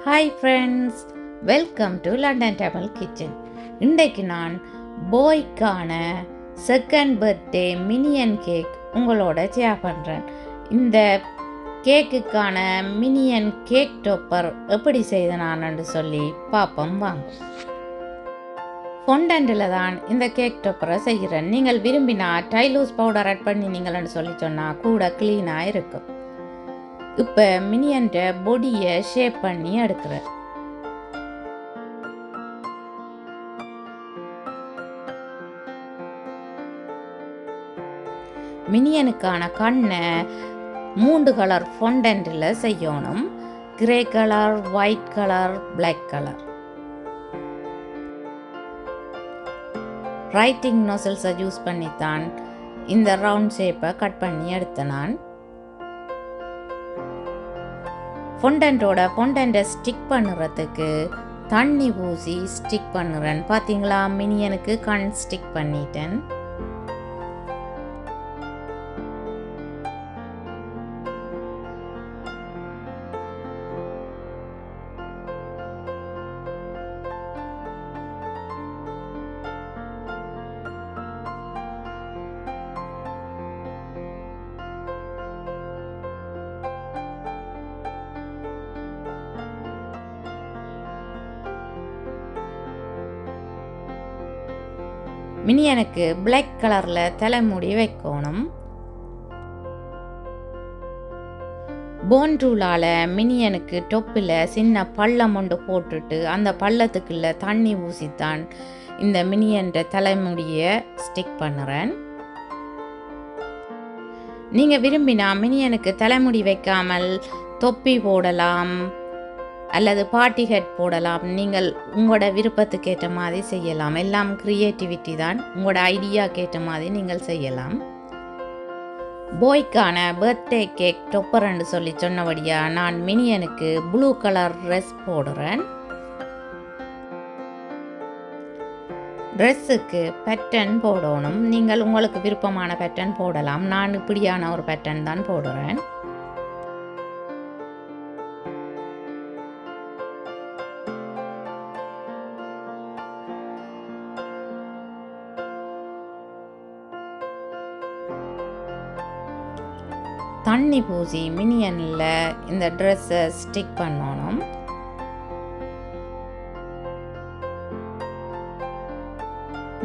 Hi friends, welcome to London table kitchen. இன்றைக்கு நான் பாய்க்கான second birthday minion cake உங்களோட share பண்ணுறேன். இந்த கேக்குக்கான மினியன் கேக் டோப்பர் எப்படி செய்தனான்னு சொல்லி பார்ப்போம் வாங்க. ஃபொண்டன்ட்டில் தான் இந்த கேக் டோப்பரை செய்கிறேன். நீங்கள் விரும்பினா டைலூஸ் பவுடர் ஆட் பண்ணி நீங்கள்னு சொல்லி சொன்னால் கூட க்ளீனாக இருக்கும். இப்போ மினியன்ட பொடியை ஷேப் பண்ணி எடுக்கிறேன். மினியனுக்கான கண்ணை 3 கலர் ஃபொண்டன்ட்டில் செய்யணும். Grey colour, white colour, black colour. Writing நோசல்ஸை யூஸ் பண்ணித்தான் இந்த ரவுண்ட் ஷேப்பை கட் பண்ணி எடுத்தேன். நான் ஃபொண்டன்ட்டை ஸ்டிக் பண்ணுறதுக்கு தண்ணி பூசி ஸ்டிக் பண்ணுறேன். பார்த்தீங்களா, மினியனுக்கு கண் ஸ்டிக் பண்ணிட்டேன். மினியனுக்கு பிளாக் கலரில் தலைமுடி வைக்கணும். போன் டூலால் மினியனுக்கு டொப்பில் சின்ன பள்ளம் ஒன்று போட்டுட்டு அந்த பள்ளத்துக்குள்ள தண்ணி ஊசித்தான் இந்த மினியன்ற தலைமுடியை ஸ்டிக் பண்ணுறேன். நீங்கள் விரும்பினா மினியனுக்கு தலைமுடி வைக்காமல் தொப்பி போடலாம் அல்லது பார்ட்டி ஹெட் போடலாம். நீங்கள் உங்களோட விருப்பத்துக்கு ஏற்ற மாதிரி செய்யலாம். எல்லாம் க்ரியேட்டிவிட்டி தான். உங்களோட ஐடியாவுக்கு ஏற்ற மாதிரி நீங்கள் செய்யலாம். பாய்க்கான பர்த்டே கேக் டொப்பர்ன்னு சொல்லி சொன்னபடியாக நான் மினியனுக்கு ப்ளூ கலர் ட்ரெஸ் போடுறேன். ட்ரெஸ்ஸுக்கு பேட்டர்ன் போடணும். நீங்கள் உங்களுக்கு விருப்பமான பேட்டர்ன் போடலாம். நான் இப்படியான ஒரு பேட்டர்ன் தான் போடுறேன். தண்ணி பூசி மினியனில் இந்த ட்ரெஸ்ஸை ஸ்டிக் பண்ணணும்.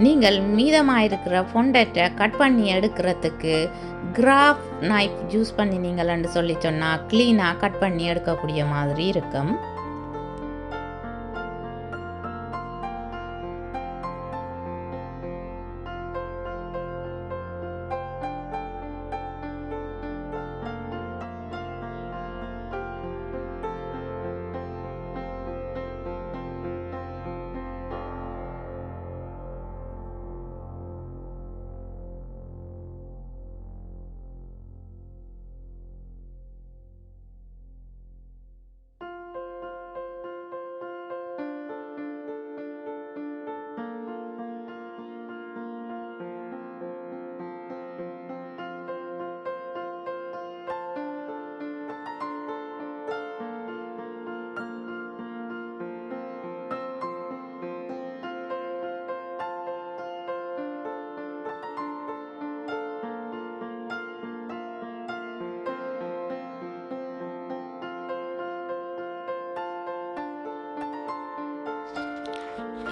நீங்கள் மீதமாக இருக்கிற ஃபொண்டட்டை கட் பண்ணி எடுக்கிறதுக்கு கிராஃப் நைஃப் யூஸ் பண்ணி நீங்கள்னு சொல்லி சொன்னால் க்ளீனாக கட் பண்ணி எடுக்கக்கூடிய மாதிரி இருக்கும்.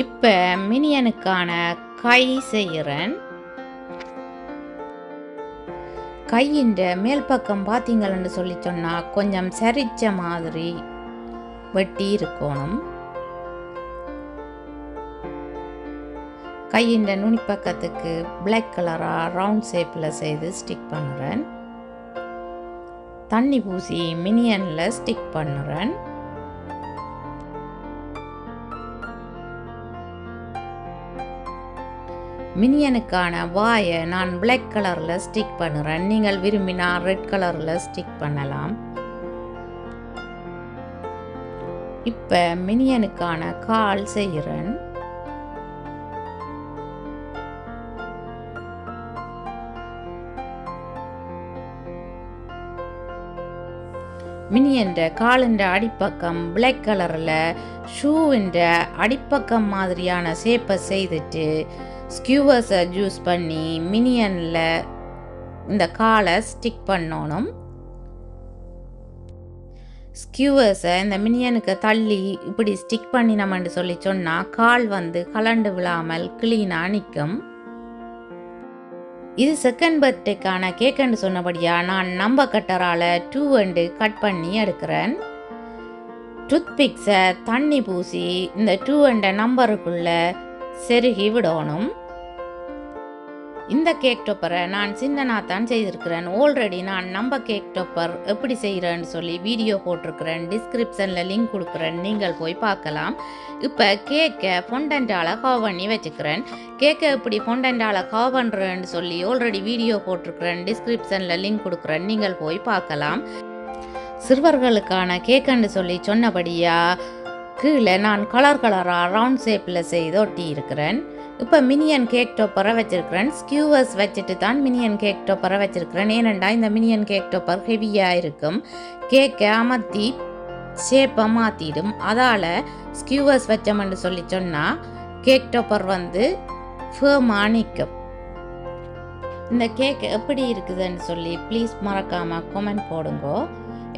இப்போ மினியனுக்கான கை செய்கிறேன். கையின் மேல் பக்கம் பார்த்தீங்கன்னு சொல்லி சொன்னால் கொஞ்சம் சரிச்ச மாதிரி வெட்டி இருக்கணும். கையின் நுனிப்பக்கத்துக்கு பிளாக் கலராக ரவுண்ட் ஷேப்பில் செய்து ஸ்டிக் பண்ணுறேன். தண்ணி பூசி மினியனில் ஸ்டிக் பண்ணுறேன். மினியனுக்கான வாயை நான் பிளாக் கலரில் ஸ்டிக் பண்ணுறேன். நீங்கள் விரும்பினா ரெட் கலரில் ஸ்டிக் பண்ணலாம். இப்போ மினியனுக்கான கால் செய்கிறேன். மினியன்ற காலின்ற அடிப்பக்கம் பிளாக் கலரில் ஷூவின்ற அடிப்பக்கம் மாதிரியான ஷேப்பை செய்துட்டு ஸ்கியூவர்ஸை யூஸ் பண்ணி மினியனில் இந்த காலை ஸ்டிக் பண்ணணும். ஸ்கியூவர்ஸை இந்த மினியனுக்கு தள்ளி இப்படி ஸ்டிக் பண்ணினோம்னு சொல்லி சொன்னால் கால் வந்து கலண்டு விழாமல் கிளீனாக நிற்கும். இது செகண்ட் பர்த்டேக்கான கேக்குன்னு சொன்னபடியா நான் நம்ப கட்டரால் 2 கட் பண்ணி எடுக்கிறேன். டூத்பிக்ஸை தண்ணி பூசி இந்த 2 நம்பருக்குள்ளே செருகி விடணும். இந்த கேக் டொப்பரை நான் சின்னனாக தான் செய்திருக்கிறேன். ஆல்ரெடி நான் நம்ம கேக் டொப்பர் எப்படி செய்கிறேன்னு சொல்லி வீடியோ போட்டிருக்கிறேன். டிஸ்கிரிப்ஷனில் லிங்க் கொடுக்குறேன், நீங்கள் போய் பார்க்கலாம். இப்போ கேக்கை ஃபொண்டன்டால் கவர் பண்ணி வச்சுக்கிறேன். கேக்கை எப்படி ஃபொண்டன்டால் கவர் பண்ணுறேன்னு சொல்லி ஆல்ரெடி வீடியோ போட்டிருக்கிறேன். டிஸ்கிரிப்ஷனில் லிங்க் கொடுக்குறேன், நீங்கள் போய் பார்க்கலாம். சிறுவர்களுக்கான கேக்குன்னு சொல்லி சொன்னபடியா கீழே நான் கலர் கலராக ரவுண்ட் ஷேப்பில் செய்து ஒட்டி இருக்கிறேன். இப்போ மினியன் கேக் டொப்பரை வச்சுருக்கிறேன். ஸ்கியூவர்ஸ் வச்சுட்டு தான் மினியன் கேக் டொப்பரை வச்சுருக்கிறேன். ஏனெண்டா இந்த மினியன் கேக் டொப்பர் ஹெவியாக இருக்கும், கேக்கை அமர்த்தி ஷேப்பை மாற்றிடும். அதால் ஸ்கியூவர்ஸ் வச்சோம்னு சொல்லி சொன்னால் கேக் டொப்பர் வந்து ஃபேமாக நிற்கும். இந்த கேக் எப்படி இருக்குதுன்னு சொல்லி ப்ளீஸ் மறக்காமல் கமெண்ட் போடுங்கோ.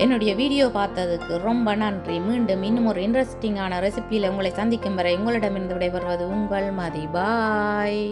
என்னுடைய வீடியோ பார்த்ததுக்கு ரொம்ப நன்றி. மீண்டும் இன்னும் ஒரு இன்ட்ரெஸ்டிங்கான ரெசிபியில் உங்களை சந்திக்கும் வரை உங்களிடமிருந்து விடைபெறுவது உங்கள் மதி. பாய்.